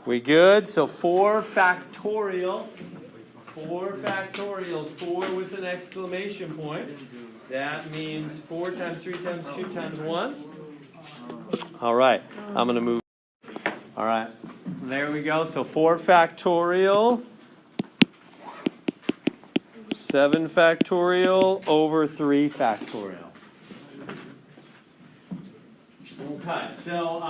We good? So 4 factorial. 4 factorial is 4 with an exclamation point. That means 4 times 3 times 2 times 1. All right. I'm going to move. All right. There we go. So 4 factorial. 7 factorial over 3 factorial. Okay, so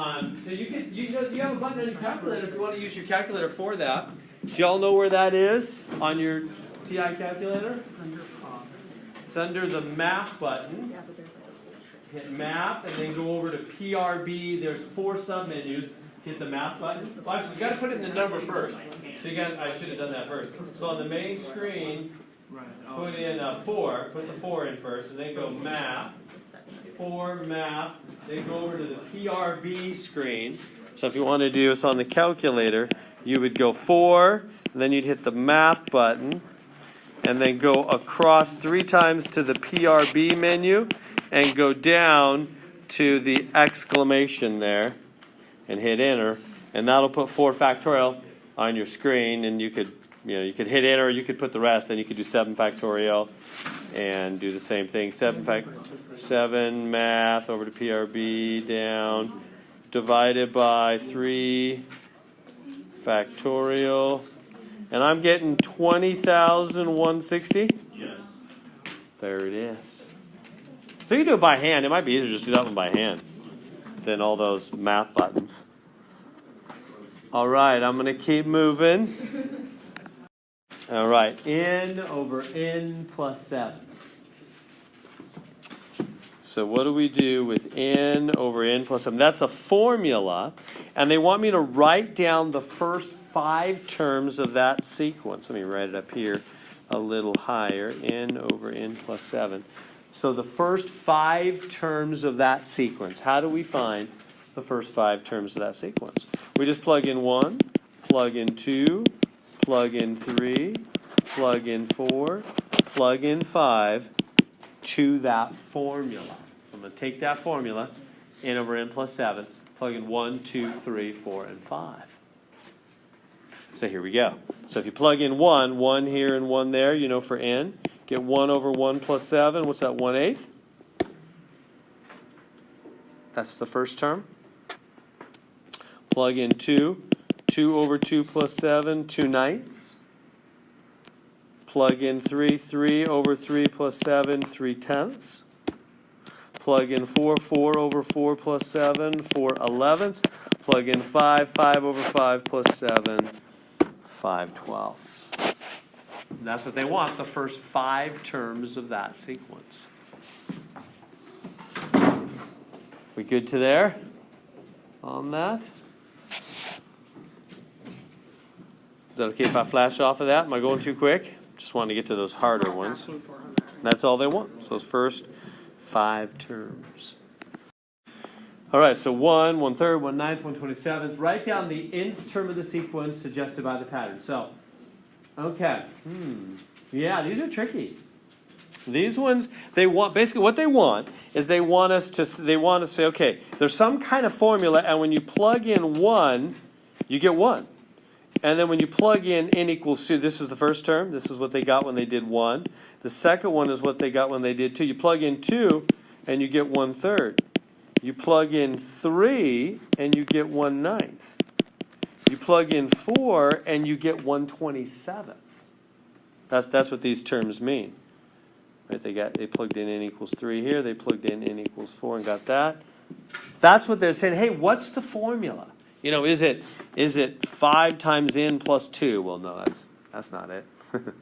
you have a button on your calculator if you want to use your calculator for that. Do y'all know where that is on your TI calculator? It's under the math button. Hit math and then go over to PRB. There's 4 submenus. Hit the math button. Well, actually, you got to put it in the number first. So I should have done that first. So on the main screen, put in 4. Put the 4 in first, and then go math. 4 math. Then go over to the PRB screen. So if you want to do this on the calculator, you would go 4, and then you'd hit the math button, and then go across 3 times to the PRB menu, and go down to the exclamation there, and hit enter, and that'll put 4 factorial on your screen, and you could hit enter, you could put the rest, and you could do 7 factorial, and do the same thing. 7 math over to PRB down, divided by 3 factorial, and I'm getting 20,160. Yes. There it is. So you can do it by hand. It might be easier to just do that one by hand than all those math buttons. All right, I'm going to keep moving. All right, n over n plus 7. So what do we do with n over n plus 7? That's a formula, and they want me to write down the first 5 terms of that sequence. Let me write it up here a little higher, n over n plus 7. So the first 5 terms of that sequence. How do we find the first 5 terms of that sequence? We just plug in 1, plug in 2, plug in 3, plug in 4, plug in 5 to that formula. I'm going to take that formula, n over n plus 7, plug in 1, 2, 3, 4, and 5. So here we go. So if you plug in 1, 1 here and 1 there, you know for n, get 1 over 1 plus 7. What's that, 1/8? That's the first term. Plug in 2, 2 over 2 plus 7, 2/9. Plug in 3, 3 over 3 plus 7, 3/10. Plug in 4, 4 over 4 plus 7, 4/11. Plug in 5, 5 over 5 plus 7, 5/12. That's what they want, the first 5 terms of that sequence. We good to there on that? Is that okay if I flash off of that? Am I going too quick? Just wanting to get to those harder ones. That's all they want. So those first 5 terms. All right, so 1, 1/3, 1/9, 1/27. Write down the nth term of the sequence suggested by the pattern. So, okay. Yeah, these are tricky. These ones, they want, basically what they want is they want to say, okay, there's some kind of formula, and when you plug in 1, you get 1. And then when you plug in n equals 2, this is the first term. This is what they got when they did 1. The second one is what they got when they did 2. You plug in 2, and you get 1/3. You plug in 3, and you get 1/9. You plug in 4, and you get 1/27. That's what these terms mean. Right? They plugged in n equals 3 here. They plugged in n equals 4 and got that. That's what they're saying. Hey, what's the formula? Is it 5 times n plus 2? Well, no, that's not it. But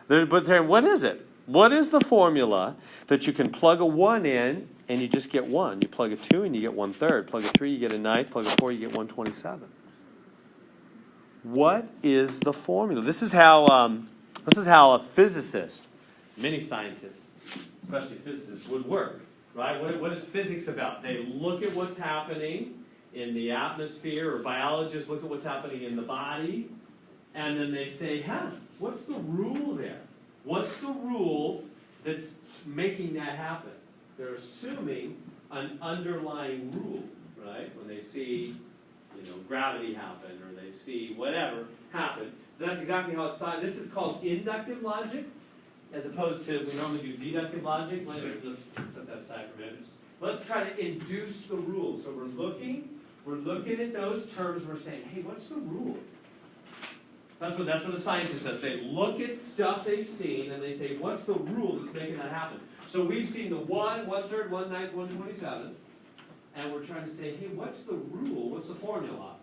they're saying, what is it? What is the formula that you can plug a 1 in and you just get 1? You plug a 2 and you get 1/3. Plug a 3, you get a 9th. Plug a 4, you get 1/27. What is the formula? This is how a physicist, many scientists, especially physicists, would work. Right? What is physics about? They look at what's happening in the atmosphere, or biologists look at what's happening in the body, and then they say, what's the rule there? What's the rule that's making that happen? They're assuming an underlying rule, right? When they see, gravity happen, or they see whatever happen. So that's exactly how it's signed. This is called inductive logic, as opposed to, we normally do deductive logic. Let's set that aside for a minute. Let's try to induce the rule. So we're looking at those terms, we're saying, hey, what's the rule? That's what a scientist does. They look at stuff they've seen, and they say, what's the rule that's making that happen? So we've seen the 1, 1/3, 1/9, 1/27, and we're trying to say, hey, what's the rule? What's the formula?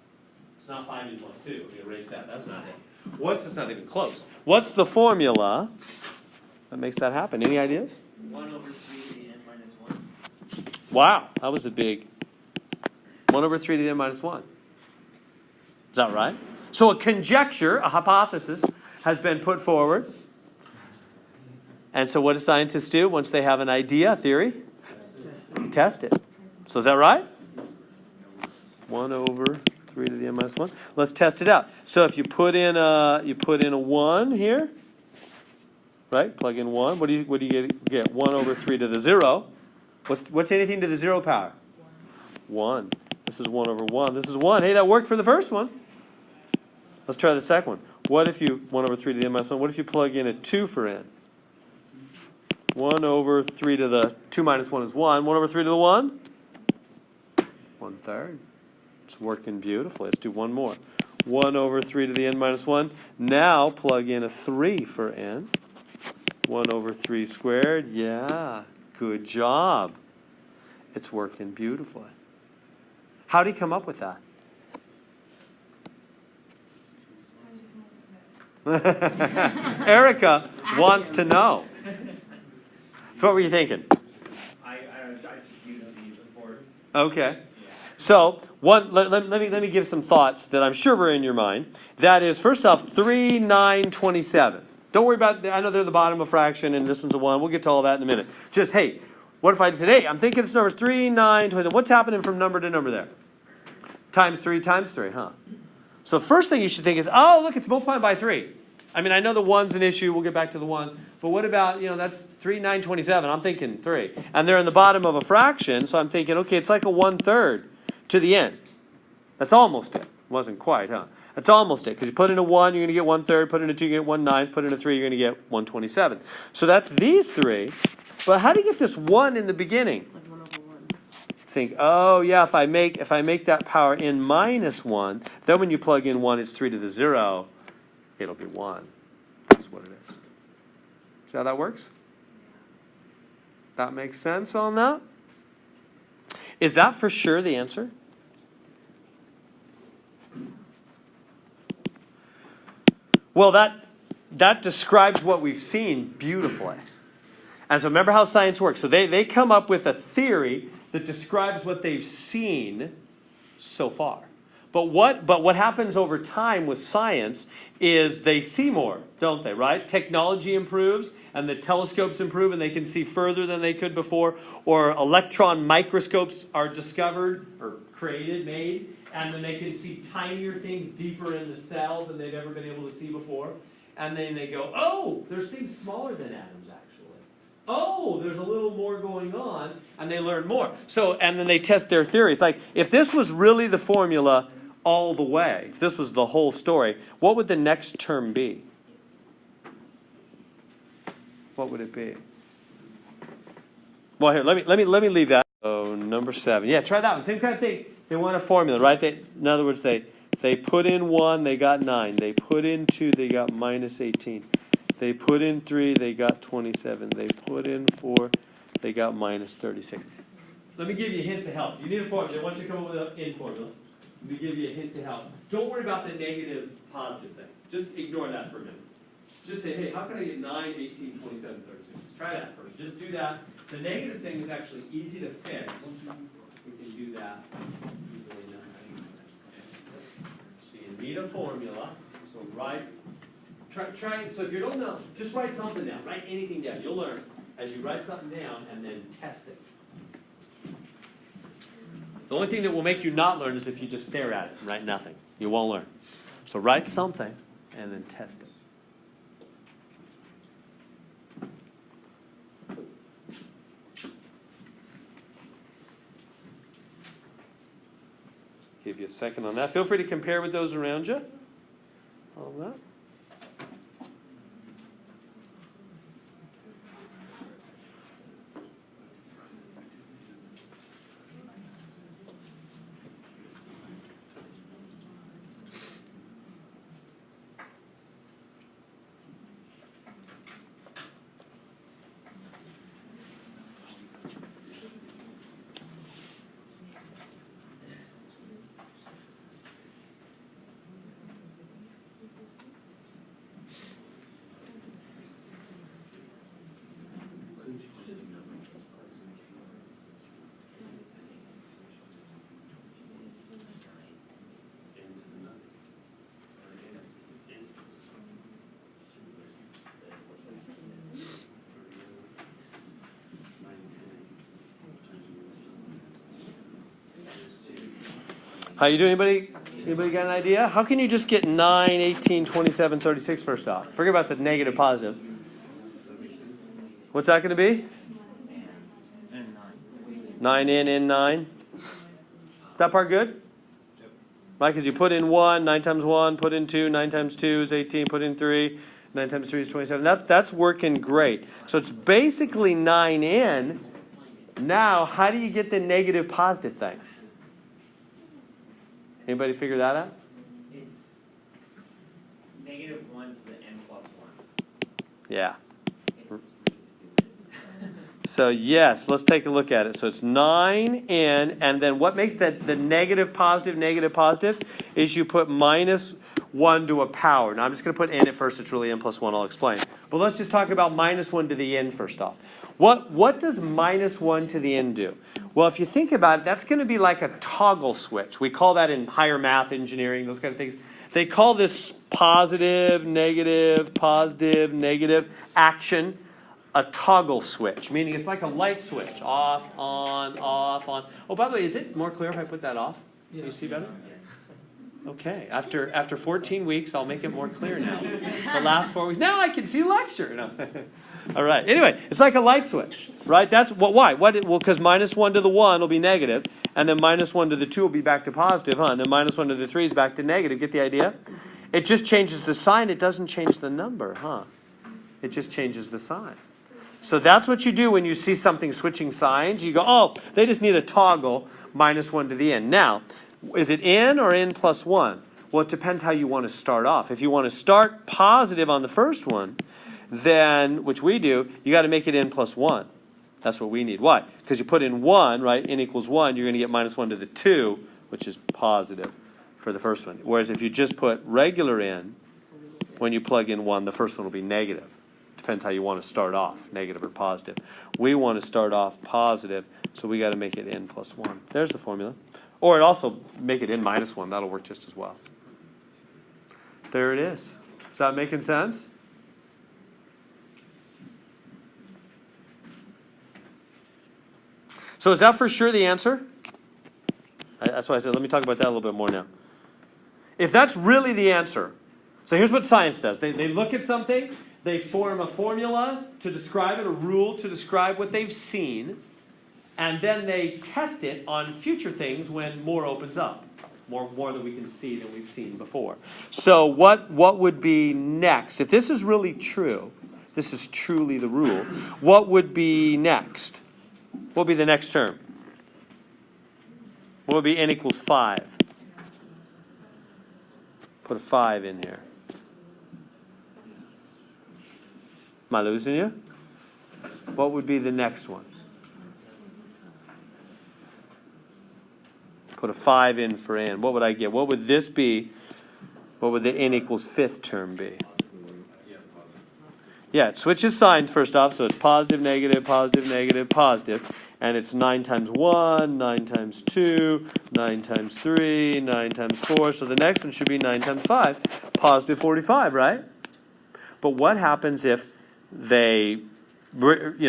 It's not 5n plus 2. We erase that. That's not it. It's not even close. What's the formula that makes that happen? Any ideas? 1/3 to the n minus 1. Wow, that was a big 1/3 to the n minus 1. Is that right? So a conjecture, a hypothesis, has been put forward. And so what do scientists do once they have an idea, a theory? They test it. So is that right? 1/3 to the n minus 1. Let's test it out. So if you put in a 1 here, right? Plug in 1. What do you get? 1/3 to the 0. What's anything to the 0 power? 1. This is 1/1. This is 1. Hey, that worked for the first one. Let's try the second one. What if you 1/3 to the n minus 1? What if you plug in a 2 for n? 1/3 to the 2 minus 1 is 1. 1/3 to the 1? 1/3. It's working beautifully. Let's do one more. 1/3 to the n minus 1. Now plug in a 3 for n. 1/3 squared. Yeah, good job. It's working beautifully. How did he come up with that? Erica wants to know. So what were you thinking? I just use these for. Okay. So let me give some thoughts that I'm sure were in your mind. That is, first off, 3, 9, 27. Don't worry about, I know they're the bottom of fraction and this one's a 1. We'll get to all that in a minute. Just, hey, what if I just said, hey, I'm thinking this number is 3, 9, 27. What's happening from number to number there? Times 3, huh? So first thing you should think is, oh, look, it's multiplying by 3. I mean, I know the 1's an issue. We'll get back to the 1. But what about, that's 3, 9, 27. I'm thinking 3. And they're in the bottom of a fraction, so I'm thinking, okay, it's like a 1/3 to the n. That's almost it. Wasn't quite, huh? That's almost it. Because you put in a 1, you're going to get 1/3. Put in a 2, you get 1/9. Put in a 3, you're going to get 1/27. So that's these 3. But how do you get this 1 in the beginning? Think, oh yeah, if I make that power n minus 1, then when you plug in 1, it's 3 to the 0. It'll be 1. That's what it is. See how that works? That makes sense on that? Is that for sure the answer? Well, that describes what we've seen beautifully. And so remember how science works. So they come up with a theory that describes what they've seen so far. But what happens over time with science is they see more, don't they, right? Technology improves, and the telescopes improve, and they can see further than they could before. Or electron microscopes are discovered or created, made, and then they can see tinier things deeper in the cell than they've ever been able to see before. And then they go, oh, there's things smaller than atoms, actually. Oh, there's a little more going on, and they learn more. So, and then they test their theories. Like, if this was really the formula all the way, if this was the whole story, what would the next term be? What would it be? Well, here, let me leave that. Oh, number 7. Yeah, try that one. Same kind of thing. They want a formula, right? In other words, they put in 1, they got 9. They put in 2, they got minus 18. They put in 3, they got 27. They put in 4, they got minus 36. Let me give you a hint to help. You need a formula. I want you to come up with an in formula. Let me give you a hint to help. Don't worry about the negative, positive thing. Just ignore that for a minute. Just say, hey, how can I get 9, 18, 27, 36? Try that first. Just do that. The negative thing is actually easy to fix. We can do that easily enough. So you need a formula. So try. So if you don't know, just write something down. Write anything down. You'll learn as you write something down and then test it. The only thing that will make you not learn is if you just stare at it and write nothing. You won't learn. So write something and then test it. Give you a second on that. Feel free to compare with those around you. All that. How you doing, anybody? Anybody got an idea? How can you just get 9, 18, 27, 36 first off? Forget about the negative, positive. What's that going to be? 9 in 9. That part good? Right, because you put in 1, 9 times 1, put in 2, 9 times 2 is 18, put in 3, 9 times 3 is 27. That's working great. So it's basically 9 in. Now, how do you get the negative positive thing? Anybody figure that out? It's negative 1 to the n plus 1. Yeah. It's really stupid. So yes, let's take a look at it. So it's 9 in, and then what makes that the negative positive is you put minus 1 to a power. Now I'm just going to put n at first. It's really n plus 1. I'll explain. But let's just talk about minus 1 to the n first off. What does minus 1 to the n do? Well, if you think about it, that's going to be like a toggle switch. We call that in higher math, engineering, those kind of things. They call this positive, negative action a toggle switch, meaning it's like a light switch. Off, on, off, on. Oh, by the way, is it more clear if I put that off? Can you see better? Okay. After 14 weeks, I'll make it more clear now. The last 4 weeks. Now I can see lecture. No. All right. Anyway, it's like a light switch, right? That's why? Well, because minus 1 to the 1 will be negative, and then minus 1 to the 2 will be back to positive, huh? And then minus 1 to the 3 is back to negative. Get the idea? It just changes the sign. It doesn't change the number, huh? It just changes the sign. So that's what you do when you see something switching signs. You go, oh, they just need a toggle, minus 1 to the n. Now, is it n or n plus 1? Well, it depends how you want to start off. If you want to start positive on the first one, then, which we do, you got to make it n plus 1. That's what we need. Why? Because you put in 1, right? N equals 1, you're going to get minus 1 to the 2, which is positive for the first one. Whereas if you just put regular n, when you plug in 1, the first one will be negative. Depends how you want to start off, negative or positive. We want to start off positive, so we got to make it n plus 1. There's the formula. Or it also make it n minus 1. That'll work just as well. There it is. Is that making sense? So is that for sure the answer? That's why I said, let me talk about that a little bit more now. If that's really the answer, so here's what science does. They look at something, they form a formula to describe it, a rule to describe what they've seen, and then they test it on future things when more opens up. More that we can see than we've seen before. So what would be next? If this is really true, this is truly the rule, what would be next? What would be the next term? What would be n equals 5? Put a 5 in here. Am I losing you? What would be the next one? Put a 5 in for n. What would I get? What would this be? What would the n equals 5th term be? Yeah, it switches signs first off, so it's positive, negative, positive. And it's 9 times 1, 9 times 2, 9 times 3, 9 times 4. So the next one should be 9 times 5, positive 45, right? But what happens if they,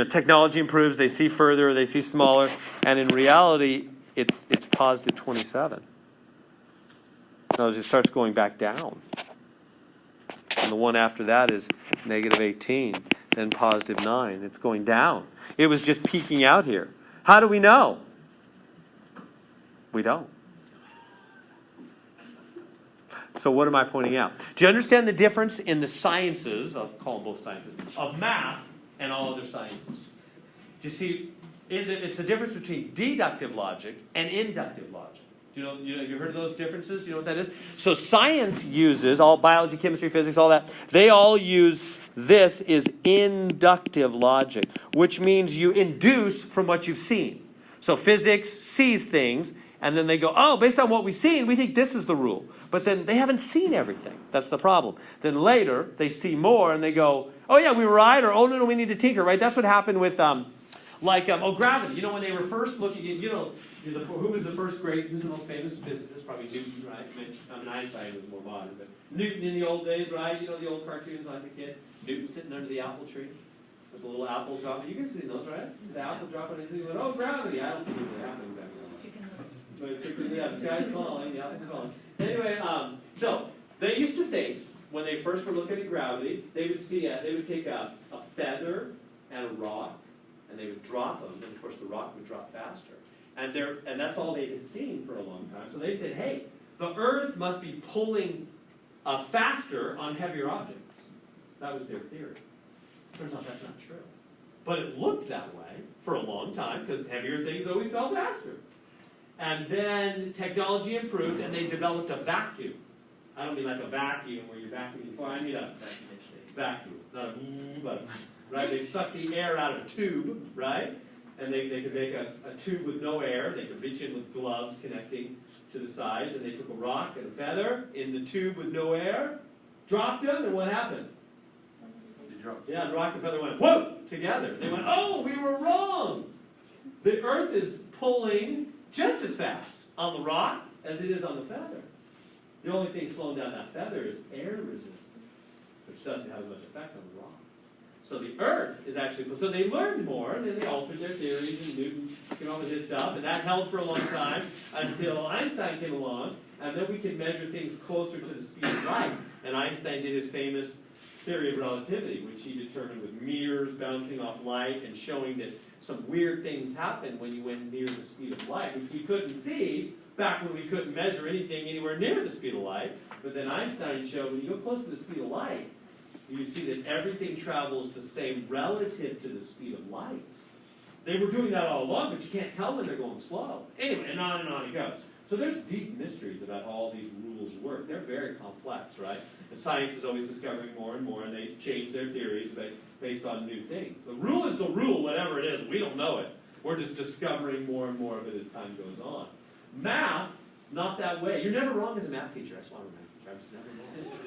technology improves, they see further, they see smaller, and in reality, it's positive 27. So it starts going back down. And the one after that is negative 18, then positive 9. It's going down. It was just peaking out here. How do we know? We don't. So what am I pointing out? Do you understand the difference in the sciences, I'll call them both sciences, of math and all other sciences? Do you see, it's the difference between deductive logic and inductive logic. You heard of those differences? Do you know what that is? So science uses, all biology, chemistry, physics, all that, they all use, this is inductive logic, which means you induce from what you've seen. So physics sees things, and then they go, oh, based on what we've seen, we think this is the rule. But then they haven't seen everything. That's the problem. Then later, they see more, and they go, oh, yeah, we were right, or oh, no, we need to tinker, right? That's what happened with, gravity. You know, when they were first looking at, who was the first great, who's the most famous physicist? Probably Newton, right? I mean, Einstein was more modern, but Newton in the old days, right? You know the old cartoons when I was a kid? Newton sitting under the apple tree with the little apple dropping. You guys seen those, right? The apple dropping, and he went, oh, gravity. I don't think it really happened exactly. But yeah, the sky's falling, the apple's falling. Anyway, so they used to think, when they first were looking at gravity, they would take a feather and a rock, and they would drop them, and of course the rock would drop faster. And that's all they had seen for a long time. So they said, hey, the Earth must be pulling faster on heavier objects. That was their theory. Turns out that's not true. But it looked that way for a long time, because heavier things always fell faster. And then technology improved, and they developed a vacuum. I don't mean like a vacuum where you're vacuuming far. I mean a vacuum, not a but right? They suck the air out of a tube, right? And they could make a tube with no air. They could reach in with gloves connecting to the sides, and they took a rock and a feather in the tube with no air, dropped them, and what happened? Yeah, the rock and feather went, whoa, together. They went, oh, we were wrong. The Earth is pulling just as fast on the rock as it is on the feather. The only thing slowing down that feather is air resistance, which doesn't have as much effect on the rock. So the Earth is actually, so they learned more, and then they altered their theories, and Newton came up with his stuff, and that held for a long time until Einstein came along, and then we could measure things closer to the speed of light. And Einstein did his famous theory of relativity, which he determined with mirrors bouncing off light and showing that some weird things happen when you went near the speed of light, which we couldn't see back when we couldn't measure anything anywhere near the speed of light. But then Einstein showed when you go close to the speed of light, you see that everything travels the same relative to the speed of light. They were doing that all along, but you can't tell when they're going slow. Anyway, and on it goes. So there's deep mysteries about how all these rules work. They're very complex, right? And science is always discovering more and more, and they change their theories based on new things. The rule is the rule, whatever it is. We don't know it. We're just discovering more and more of it as time goes on. Math, not that way. You're never wrong as a math teacher. I swear I'm a math teacher. I'm just never wrong.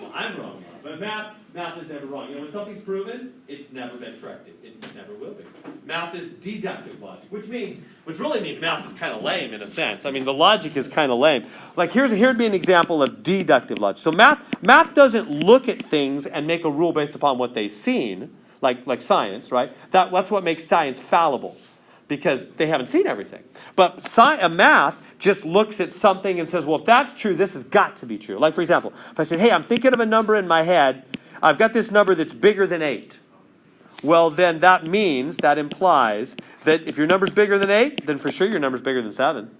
Well, I'm wrong. But math is never wrong. You know, when something's proven, it's never been corrected. It never will be. Math is deductive logic, which really means math is kind of lame in a sense. I mean, the logic is kind of lame. Like here'd be an example of deductive logic. So math doesn't look at things and make a rule based upon what they've seen, like science, right? That's what makes science fallible, because they haven't seen everything. But math just looks at something and says, well, if that's true, this has got to be true. Like, for example, if I said, hey, I'm thinking of a number in my head. I've got this number that's bigger than 8. Well, then that implies that if your number's bigger than 8, then for sure your number's bigger than 7.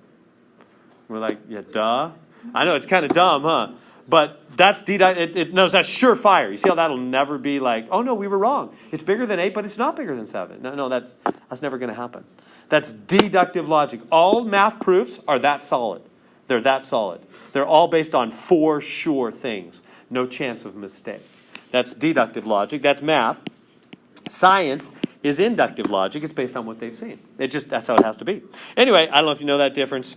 We're like, yeah, duh. I know, it's kind of dumb, huh? But that's that's surefire. You see how that'll never be like, oh, no, we were wrong. It's bigger than 8, but it's not bigger than 7. No, that's never going to happen. That's deductive logic. All math proofs are that solid. They're that solid. They're all based on 4 sure things. No chance of mistake. That's deductive logic. That's math. Science is inductive logic. It's based on what they've seen. That's how it has to be. Anyway, I don't know if you know that difference.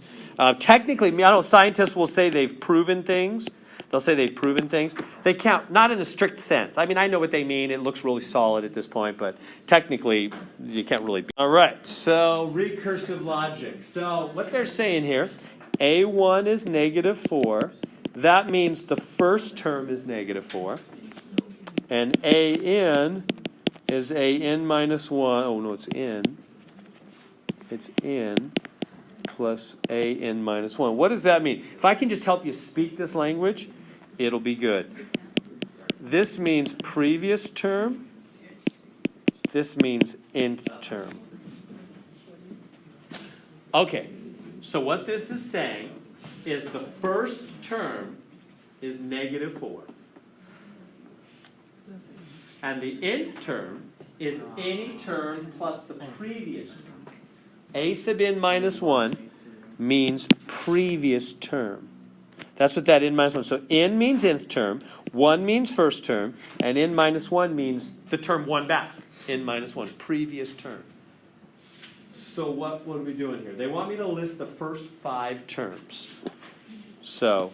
Technically, I know scientists will say they've proven things. They'll say they've proven things. They count, not in the strict sense. I mean, I know what they mean. It looks really solid at this point, but technically, you can't really be. All right, so recursive logic. So what they're saying here, A1 is -4. That means the first term is -4. And AN is AN minus 1. Oh, no, it's N. It's N plus AN minus 1. What does that mean? If I can just help you speak this language, it'll be good. This means previous term. This means nth term. Okay, so what this is saying is the first term is -4. And the nth term is any term plus the previous term. A sub n minus 1 means previous term. That's what that n minus 1. So n means nth term, 1 means first term, and n minus 1 means the term 1 back. N minus 1, previous term. So what are we doing here? They want me to list the first 5 terms. So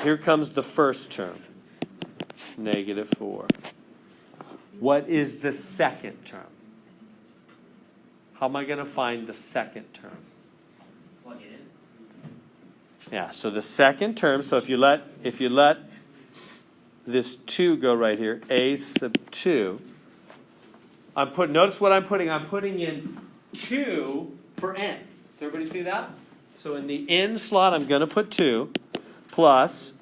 here comes the first term, -4. What is the second term? How am I going to find the second term? Plug it in. Yeah, so the second term, so if you let this 2 go right here, a sub 2, notice what I'm putting in 2 for n. Does everybody see that? So in the n slot, I'm going to put 2 plus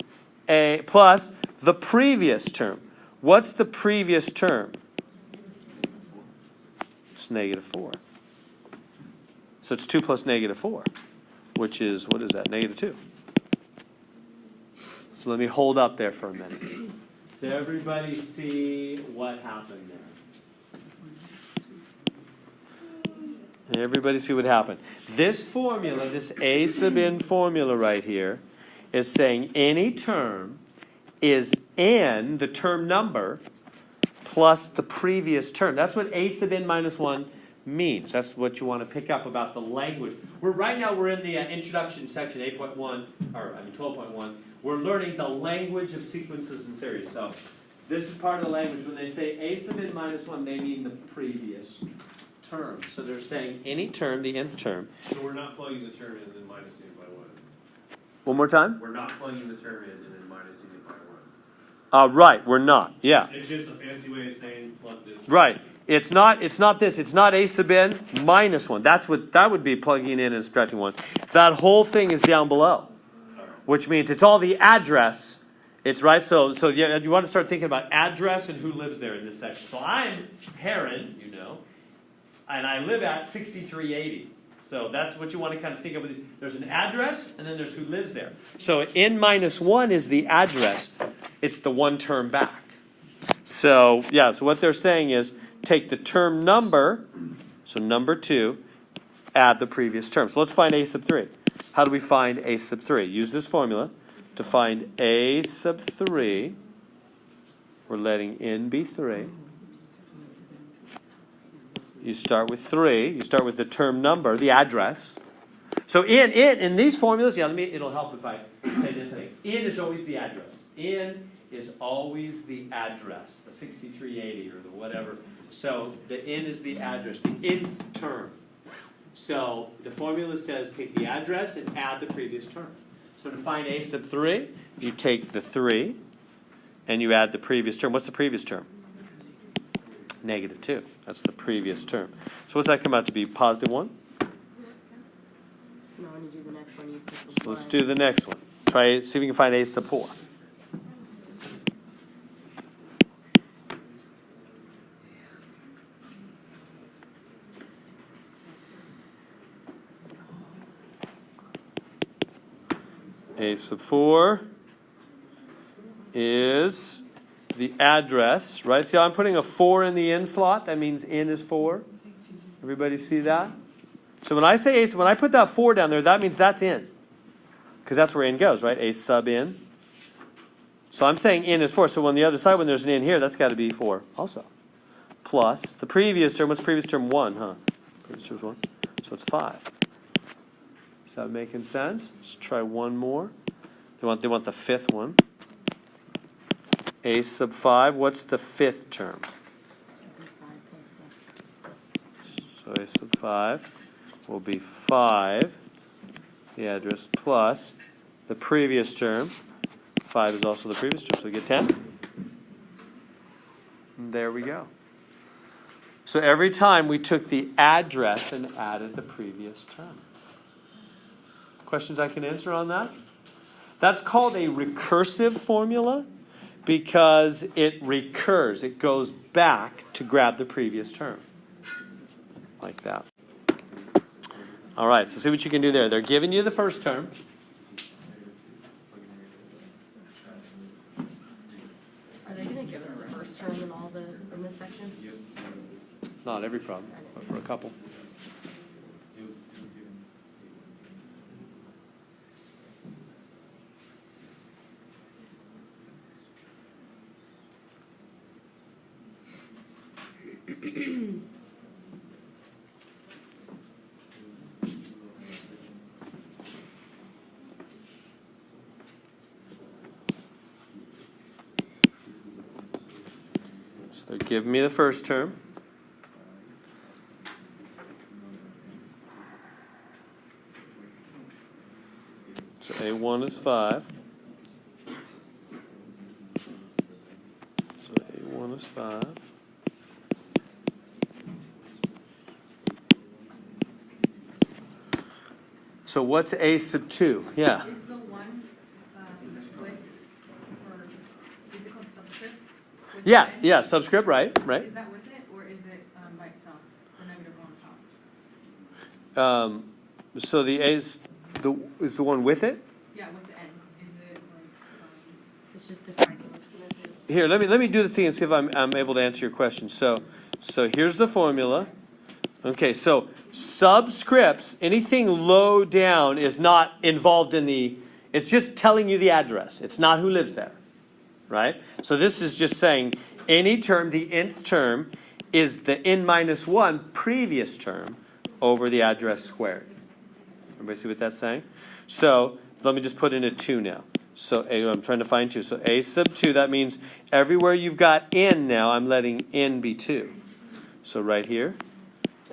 the previous term. What's the previous term? It's -4. So it's 2 plus -4, which is, what is that? -2. So let me hold up there for a minute. Does everybody see what happened there? Everybody see what happened? This formula, this a sub n formula right here, is saying any term is n, the term number, plus the previous term. That's what a sub n minus 1 means. That's what you want to pick up about the language. Right now we're in the introduction section 12.1. We're learning the language of sequences and series. So this is part of the language. When they say a sub n minus 1, they mean the previous term. So they're saying any term, the nth term. So we're not plugging the term in and then minusing it by 1. One more time? We're not plugging the term in and then minusing it by 1. Right, we're not. Yeah. It's just a fancy way of saying plug this. Right. It's not this. It's not a sub n minus 1. That would be plugging in and subtracting 1. That whole thing is down below, which means it's all the address. It's right. So yeah, you want to start thinking about address and who lives there in this section. So I'm Heron, and I live at 6380. So that's what you want to kind of think of. There's an address, and then there's who lives there. So n minus 1 is the address. It's the one term back. So yeah, so what they're saying is take the term number, so number 2, add the previous term. So let's find a sub 3. How do we find a sub 3? Use this formula to find a sub 3. We're letting n be 3. You start with 3. You start with the term number, the address. So in these formulas, it'll help if I say this thing. N is always the address. N is always the address, the 6380 or the whatever. So the n is the address, the nth term. So the formula says take the address and add the previous term. So to find a sub 3, you take the 3 and you add the previous term. What's the previous term? -2. That's the previous term. So what's that come out to be? +1? So now when you do the next one, you put the So let's do the next one. Try see if we can find a sub 4. A sub 4 is the address, right? See how I'm putting a 4 in the n slot? That means n is 4. Everybody see that? So when I say when I put that 4 down there, that means that's n. Because that's where n goes, right? A sub n. So I'm saying n is 4. So on the other side, when there's an n here, that's got to be 4 also. Plus the previous term. What's the previous term? 1, huh? Previous term is 1. So it's 5. Is that making sense? Let's try one more. They want the 5th one. A sub 5. What's the 5th term? So a sub 5 will be 5, the address, plus the previous term. 5 is also the previous term, so we get 10. And there we go. So every time we took the address and added the previous term. Questions I can answer on that? That's called a recursive formula because it recurs. It goes back to grab the previous term. Like that. All right, so see what you can do there. They're giving you the first term. term in all in this section? Not every problem, but for a couple. So give me the first term. So A1 is 5. So A1 is 5. So what's A sub 2? Yeah. Is the one with, or is it called subscript? With Yeah, the n? yeah, subscript, right, right. Is that with it, or is it by itself, the negative one on top? So the A is the one with it? Yeah, with the n. Is it like, It's just defining which one it is. Here, let me do the thing and see if I'm able to answer your question. So here's the formula. Okay, so subscripts, anything low down is not involved in the, it's just telling you the address. It's not who lives there, right? So this is just saying any term, the nth term, is the n minus 1 previous term over the address squared. Everybody see what that's saying? So let me just put in a 2 now. So I'm trying to find 2. So A sub 2, that means everywhere you've got n now, I'm letting n be 2. So right here,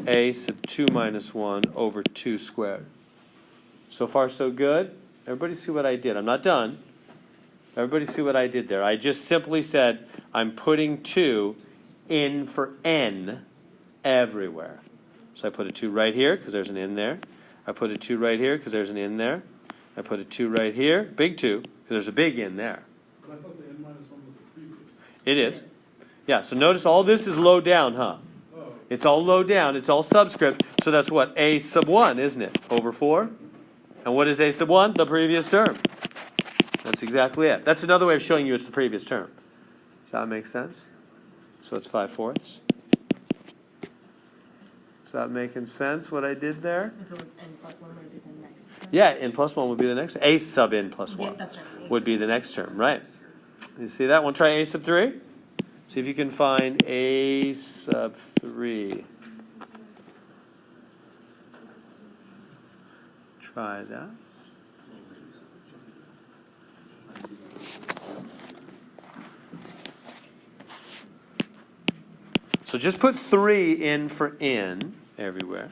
A sub 2 minus 1 over 2 squared. So far, so good. Everybody see what I did? I'm not done. Everybody see what I did there? I just simply said I'm putting 2 in for n everywhere. So I put a 2 right here because there's an n there. I put a 2 right here because there's an n there. I put a 2 right here, big 2, because there's a big n there. But I thought the n minus 1 was the previous. It is. Yeah, so notice all this is low down, huh? Oh. It's all low down. It's all subscript. So that's what? A sub 1, isn't it? Over 4. And what is A sub 1? The previous term. That's exactly it. That's another way of showing you it's the previous term. Does that make sense? So it's 5/4. Is that making sense, what I did there? If it was n plus 1, would it be the next term? Yeah, n plus 1 would be the next. A sub n plus 1 Yeah, that's what I mean. would be the next term, right? You see that? Want to try A sub 3? See if you can find A sub 3. Try that. So just put 3 in for n everywhere.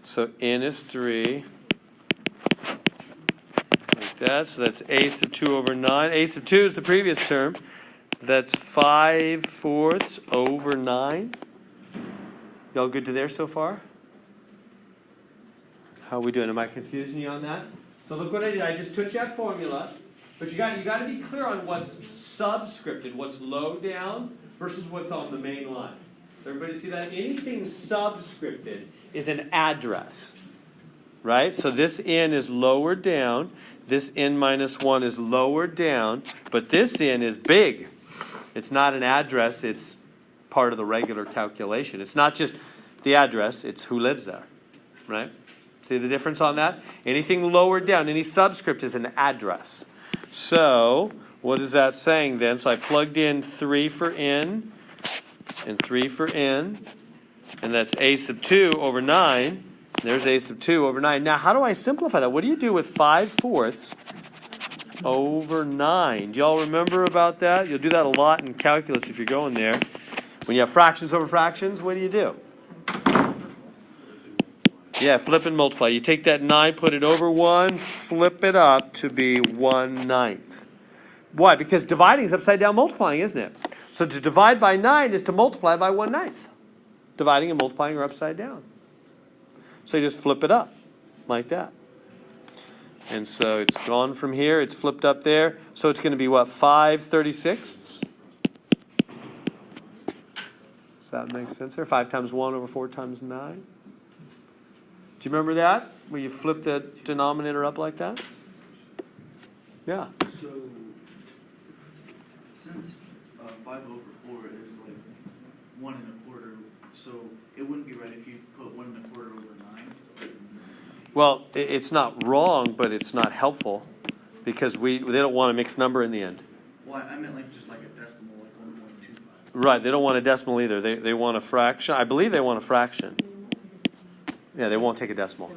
So n is 3. Like that. So that's A sub 2 over 9. A sub 2 is the previous term. That's 5/4 over 9. Y'all good to there so far? How are we doing? Am I confusing you on that? So look what I did. I just took that formula, but you got to be clear on what's subscripted, what's low down versus what's on the main line. So everybody see that? Anything subscripted is an address, right? So this n is lower down. This n minus 1 is lower down, but this n is big. It's not an address, it's part of the regular calculation. It's not just the address, it's who lives there, right? See the difference on that? Anything lower down, any subscript is an address. So, what is that saying then? So I plugged in 3 for n and 3 for n, and that's A sub 2 over 9. There's A sub 2 over 9. Now, how do I simplify that? What do you do with 5/4 over 9? Do y'all remember about that? You'll do that a lot in calculus if you're going there. When you have fractions over fractions, what do? Yeah, flip and multiply. You take that 9, put it over 1, flip it up to be 1/9. Why? Because dividing is upside down multiplying, isn't it? So to divide by 9 is to multiply by 1/9. Dividing and multiplying are upside down. So you just flip it up like that. And so it's gone from here. It's flipped up there. So it's going to be what? 5/36 that make sense there? 5 times 1 over 4 times 9. Do you remember that? Where you flip the denominator up like that? Yeah. So, since 5 over 4 is like 1 1/4, so it wouldn't be right if you put 1 1/4 over 9? Well, it's not wrong, but it's not helpful because they don't want a mixed number in the end. Well, I meant like just like a decimal, like 1.25. Right, they don't want a decimal either. They want a fraction. I believe they want a fraction. Yeah, they won't take a decimal.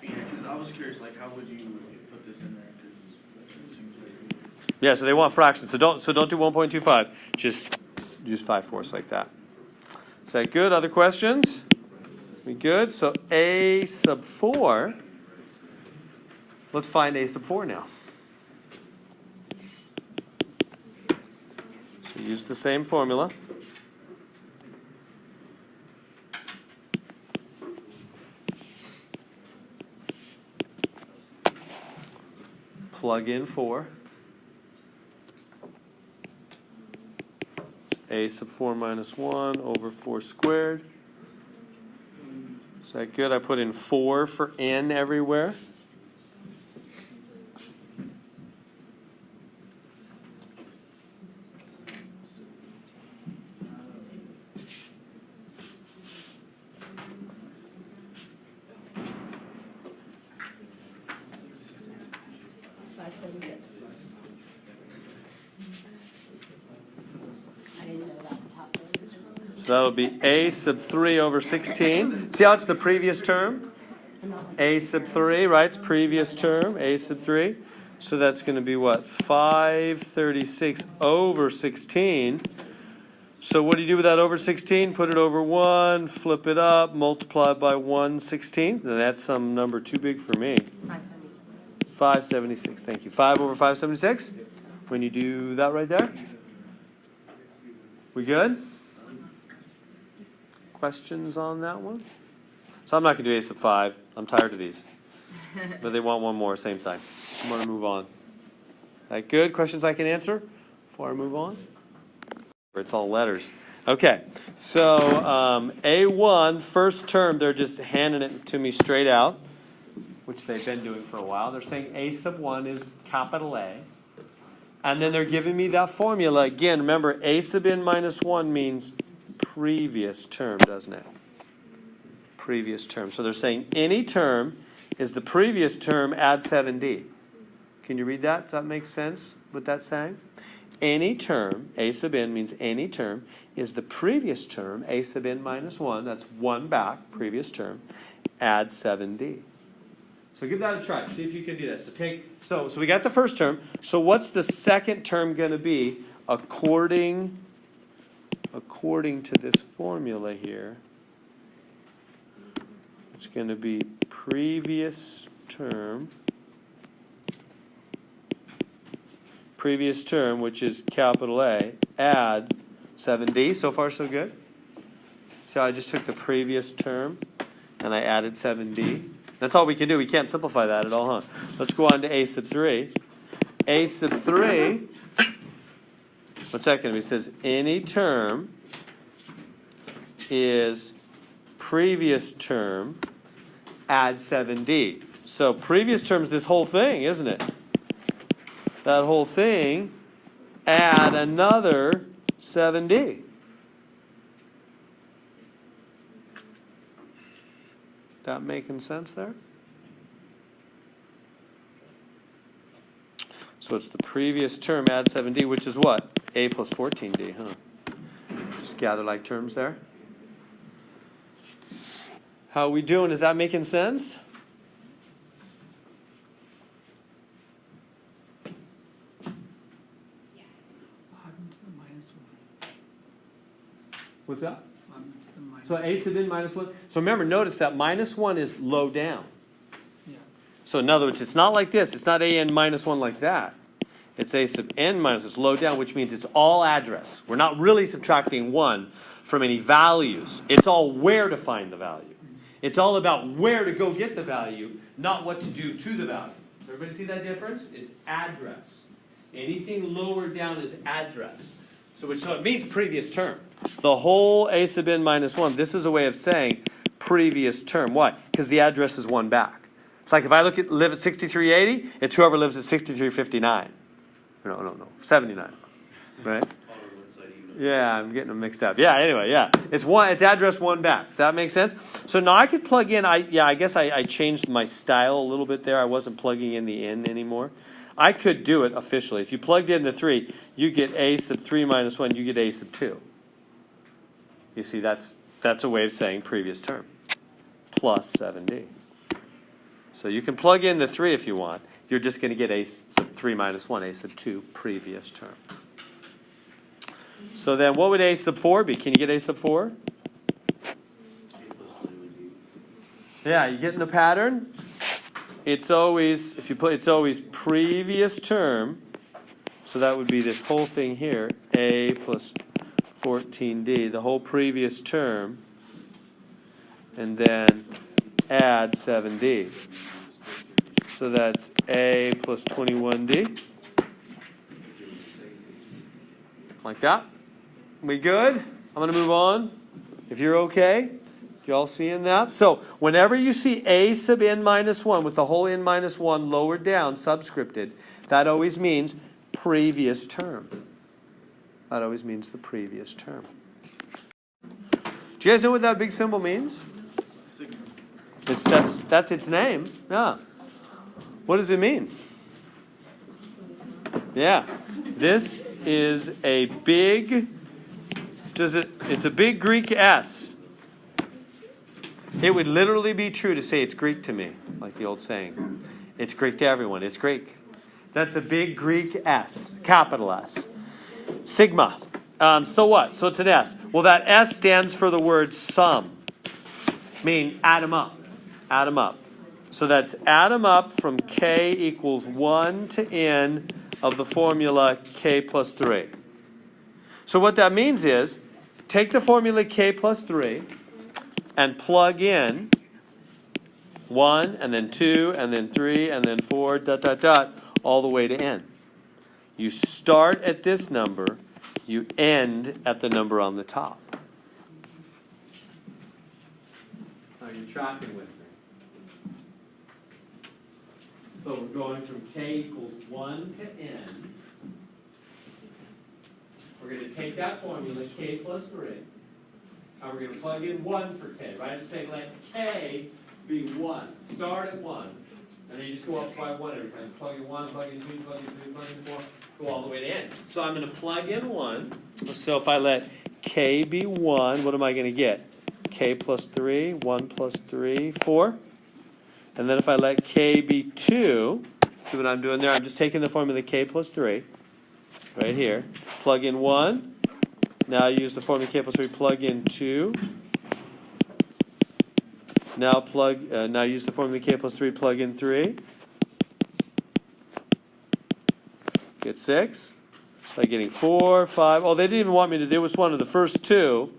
Yeah, because I was curious, like, how would you put this in there? Because it seems weird. Yeah, so they want fractions. So don't do 1.25. Just use 5/4 like that. Is that good? Other questions? We good? So a sub 4. Let's find a sub 4 now. So use the same formula. Plug in 4. A sub 4 minus 1 over 4 squared. Is that good? I put in 4 for n everywhere. So that would be a sub 3 over 16. See how it's the previous term? A sub 3, right? It's previous term, a sub 3. So that's going to be what? 536 over 16. So what do you do with that over 16? Put it over 1, flip it up, multiply by 1/16. And that's some number too big for me. 576. 576, thank you. 5 over 576? When you do that right there? We good? Questions on that one? So I'm not going to do a sub 5. I'm tired of these. But they want one more, same thing. I'm going to move on. That good? Questions I can answer before I move on? It's all letters. Okay, so A1, first term, they're just handing it to me straight out, which they've been doing for a while. They're saying A sub 1 is capital A. And then they're giving me that formula. Again, remember, A sub n minus 1 means previous term, doesn't it? Previous term. So they're saying any term is the previous term, add 7d. Can you read that? Does that make sense what that's saying? Any term, A sub n means any term, is the previous term, A sub n minus 1, that's 1 back, previous term, add 7d. So give that a try. See if you can do that. So we got the first term. So what's the second term going to be according to this formula here? It's going to be previous term, which is capital A, add 7d. So far, so good? So I just took the previous term and I added 7d. That's all we can do. We can't simplify that at all, huh? Let's go on to A sub 3. A sub 3, what's that going to be? It says any term is previous term, add 7d. So previous term is this whole thing, isn't it? That whole thing, add another 7d. That making sense there? So it's the previous term, add 7d, which is what? A plus 14d, huh? Just gather like terms there. How are we doing? Is that making sense? What's that? So A sub n minus 1. So remember, notice that minus 1 is low down. Yeah. So in other words, it's not like this. It's not a n minus 1 like that. It's a sub n minus 1. It's low down, which means it's all address. We're not really subtracting 1 from any values. It's all where to find the value. It's all about where to go get the value, not what to do to the value. Everybody see that difference? It's address. Anything lower down is address. So it means previous term. the whole a sub n minus 1, this is a way of saying previous term. Why? Because the address is one back. It's like if I live at 6380, it's whoever lives at 6359. No, 79. Right? Yeah, I'm getting them mixed up. Yeah, anyway, yeah. It's address one back. Does that make sense? So now I could plug in, I guess I changed my style a little bit there. I wasn't plugging in the n anymore. I could do it officially. If you plugged in the 3, you get a sub 3 minus 1, you get a sub 2. You see, that's a way of saying previous term. Plus 7d. So you can plug in the 3 if you want. You're just going to get a sub 3 minus 1, a sub 2, previous term. So then what would a sub 4 be? Can you get a sub 4? Yeah, you getting the pattern? It's always, it's always previous term. So that would be this whole thing here, a plus 14d, the whole previous term, and then add 7d. So that's a plus 21d. Like that. We good? I'm going to move on. If you're okay. You all seeing that? So whenever you see a sub n minus 1 with the whole n minus 1 lowered down, subscripted, that always means previous term. That always means the previous term. Do you guys know what that big symbol means? That's its name. Yeah. What does it mean? Yeah. This is a big, it's a big Greek S. It would literally be true to say it's Greek to me, like the old saying. It's Greek to everyone. It's Greek. That's a big Greek S, capital S. Sigma. So what? So it's an S. Well, that S stands for the word sum. Meaning add them up. Add them up. So that's add them up from k equals 1 to n of the formula k plus 3. So what that means is, take the formula k plus 3 and plug in 1, and then 2, and then 3, and then 4, all the way to n. You start at this number, you end at the number on the top. Are you tracking with me? So we're going from k equals 1 to n. We're going to take that formula, k plus 3, and we're going to plug in 1 for k, right? And say let k be 1. Start at 1. And then you just go up by 1 every time. Plug in 1, plug in 2, plug in 3, plug in 4, go all the way to n. So I'm going to plug in 1. So if I let k be 1, what am I going to get? K plus 3, 1 plus 3, 4. And then if I let k be 2, see what I'm doing there? I'm just taking the formula k plus 3, right here. Plug in 1. Now use the formula k plus 3, plug in 2. Now use the formula k plus 3, plug in 3. Get 6. Like getting 4, 5. Oh, they didn't even want me to do was one of the first 2.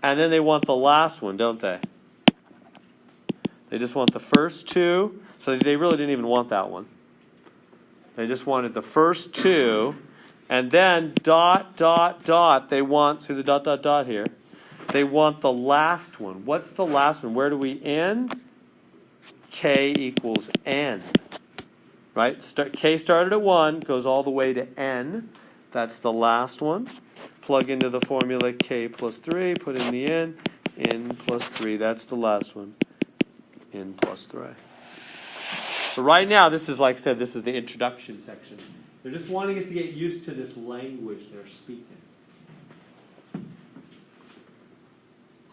And then they want the last one, don't they? They just want the first 2. So they really didn't even want that one. They just wanted the first 2. And then dot, dot, dot. They want, see the dot, dot, dot here. They want the last one. What's the last one? Where do we end? K equals n. Right? K started at 1, goes all the way to n. That's the last one. Plug into the formula k plus 3, put in the n plus 3. That's the last one. N plus 3. So right now, this is, like I said, this is the introduction section. They're just wanting us to get used to this language they're speaking.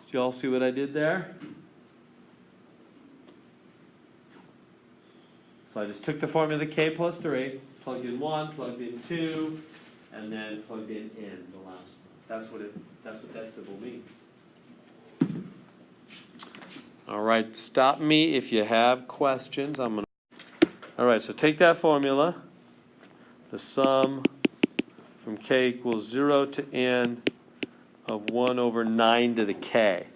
Did you all see what I did there? So I just took the formula k plus 3, plugged in 1, plugged in 2, and then plugged in n, the last one. That's what that symbol means. All right, stop me if you have questions. All right, so take that formula, the sum from k equals 0 to n of 1 over 9 to the k.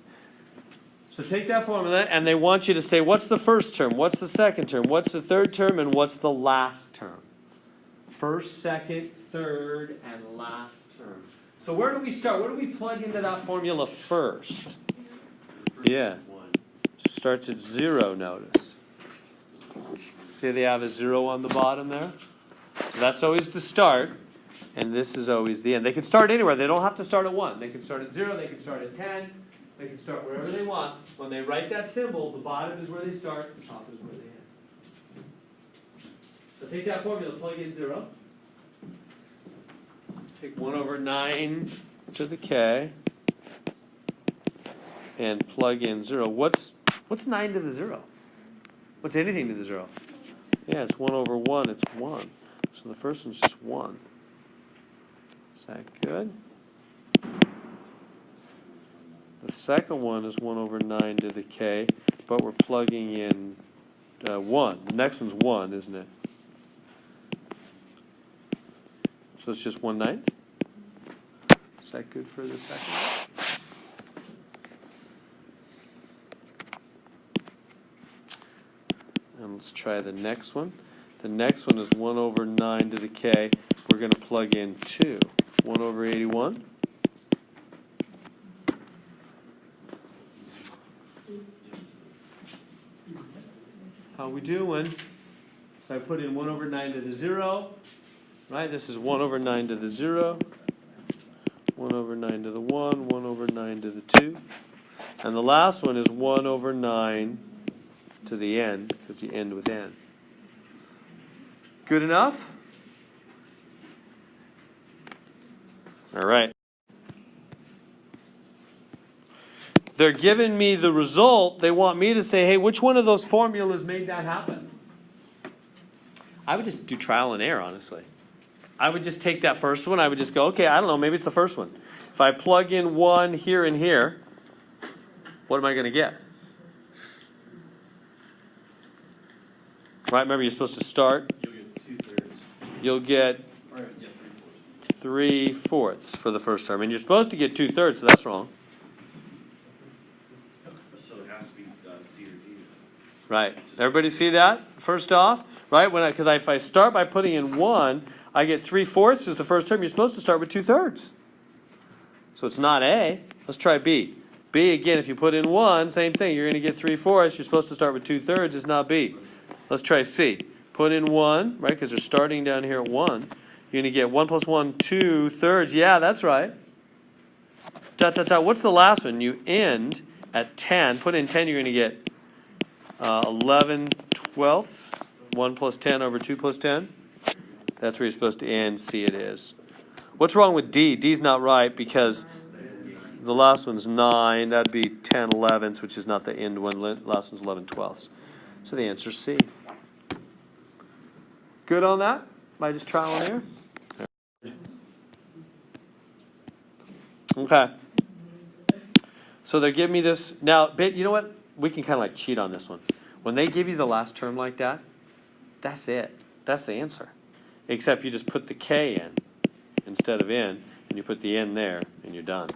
So take that formula, and they want you to say, what's the first term, what's the second term, what's the third term, and what's the last term? First, second, third, and last term. So where do we start? Where do we plug into that formula first? Yeah. Starts at 0, notice. See they have a 0 on the bottom there? So that's always the start, and this is always the end. They can start anywhere. They don't have to start at 1. They can start at 0, they can start at 10, they can start wherever they want. When they write that symbol, the bottom is where they start, the top is where they end. So take that formula, plug in 0. Take 1 over 9 to the k, and plug in 0. What's 9 to the 0? What's anything to the 0? Yeah, it's 1 over 1, it's 1. So the first one's just 1. Is that good? The second one is 1 over 9 to the k, but we're plugging in 1. The next one's 1, isn't it? So it's just 1/9. Is that good for the second one? And let's try the next one. The next one is 1 over 9 to the k. We're going to plug in 2. 1 over 81. How we doing? So I put in 1 over 9 to the 0. Right? This is 1 over 9 to the 0. 1 over 9 to the 1. 1 over 9 to the 2. And the last one is 1 over 9 to the n, because you end with n. Good enough? All right. They're giving me the result. They want me to say, hey, which one of those formulas made that happen? I would just do trial and error, honestly. I would just take that first one. I would just go, okay, I don't know, maybe it's the first one. If I plug in 1 here and here, what am I going to get? Right, remember you're supposed to start. You'll get 3/4 for the first term. And you're supposed to get 2/3, so that's wrong. So it has to be C or D. Right. Everybody see that? First off, right? Because if I start by putting in 1, I get 3/4 as the first term. You're supposed to start with 2/3. So it's not A. Let's try B. B, again, if you put in 1, same thing. You're going to get 3/4. You're supposed to start with 2/3. It's not B. Let's try C. Put in 1, right, because they're starting down here at 1. You're going to get 1 plus 1, 2/3. Yeah, that's right. Dot, dot, dot. What's the last one? You end at 10. Put in 10, you're going to get 11/12. 1 plus 10 over 2 plus 10. That's where you're supposed to end. C it is. What's wrong with D? D's not right because the last one's 9. That'd be 10/11, which is not the end one. Last one's 11/12. So the answer's C. Good on that? By just trial and error? Okay. So they're giving me this. Now, you know what? We can kind of like cheat on this one. When they give you the last term like that, that's it. That's the answer. Except you just put the K in instead of in, and you put the N there, and you're done. Do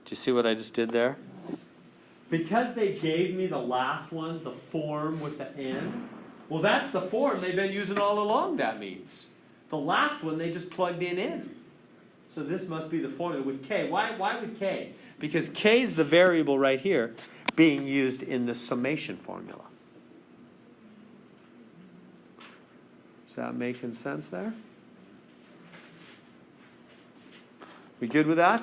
you see what I just did there? Because they gave me the last one, the form with the N, well, that's the form they've been using all along, that means. The last one, they just plugged in. So this must be the formula with K. Why with K? Because K is the variable right here being used in the summation formula. Is that making sense there? We good with that?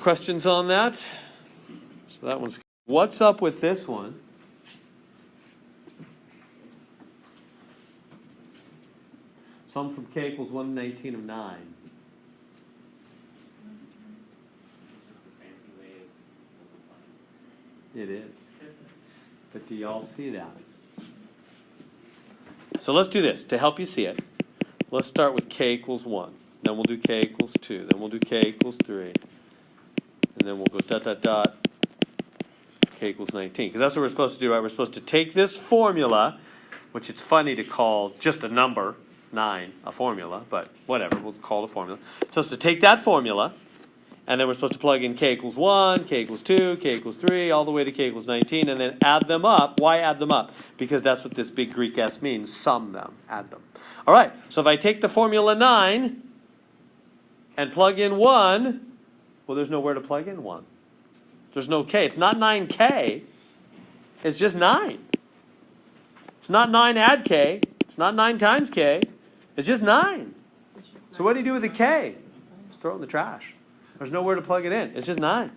Questions on that? So that one's. What's up with this one? Sum from K equals 1/19 of 9. It is. But do y'all see that? So let's do this to help you see it. Let's start with K equals 1. Then we'll do K equals 2. Then we'll do K equals 3. And then we'll go dot, dot, dot. K equals 19. Because that's what we're supposed to do, right? We're supposed to take this formula, which it's funny to call just a number, 9, a formula, but whatever, we'll call it a formula. So it's to take that formula, and then we're supposed to plug in K equals 1, K equals 2, K equals 3, all the way to K equals 19, and then add them up. Why add them up? Because that's what this big Greek S means, sum them, add them. All right, so if I take the formula 9 and plug in 1, well, there's nowhere to plug in 1. There's no k. It's not 9k. It's just 9. It's not 9 add k. It's not 9 times k. It's just 9. It's just So what do you do nine. with the k? Just throw it in the trash. There's nowhere to plug it in. It's just 9.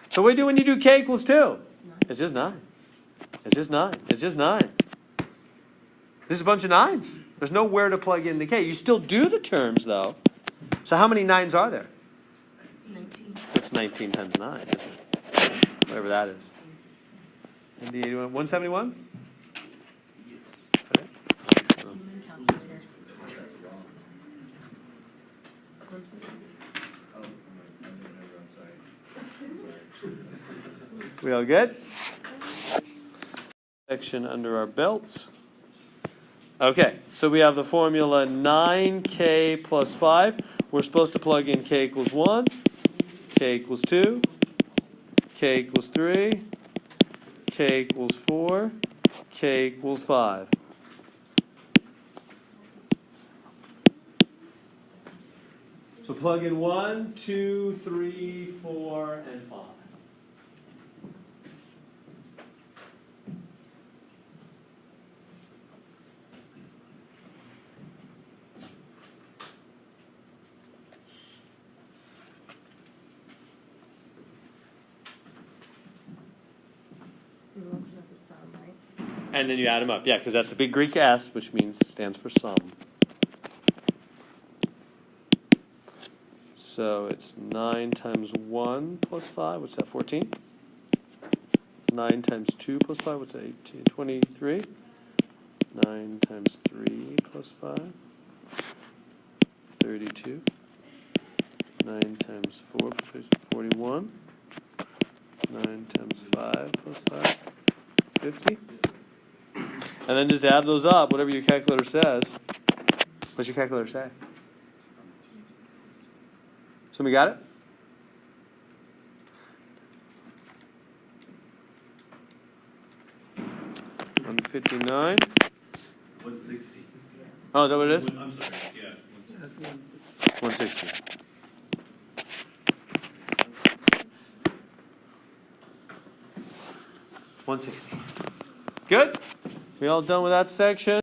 So what do you do when you do k equals 2? Nine. It's just 9. It's just 9. It's just 9. This is a bunch of 9s. There's nowhere to plug in the k. You still do the terms, though. So how many 9s are there? 19. That's 19 times 9, isn't it? Whatever that is. ND81, 171? Yes. Okay. Human calculator. We all good? Section under our belts. Okay, so we have the formula 9k plus 5. We're supposed to plug in k equals 1, k equals 2, k equals 3, k equals 4, k equals 5. So plug in 1, 2, 3, 4, and 5. He wants to know the sum, right? And then you add them up. Yeah, because that's a big Greek S, which means stands for sum. So it's 9 times 1 plus 5. What's that, 14? 9 times 2 plus 5. What's that, 18? 23. 9 times 3 plus 5. 32. 9 times 4 plus 5 is 41. 9 times 5 plus 5. 50. And then just add those up, whatever your calculator says. What's your calculator say? Somebody got it? $159. 160. Oh, is that what it is? I'm sorry, yeah. That's 160. 160. $160. Good? We all done with that section?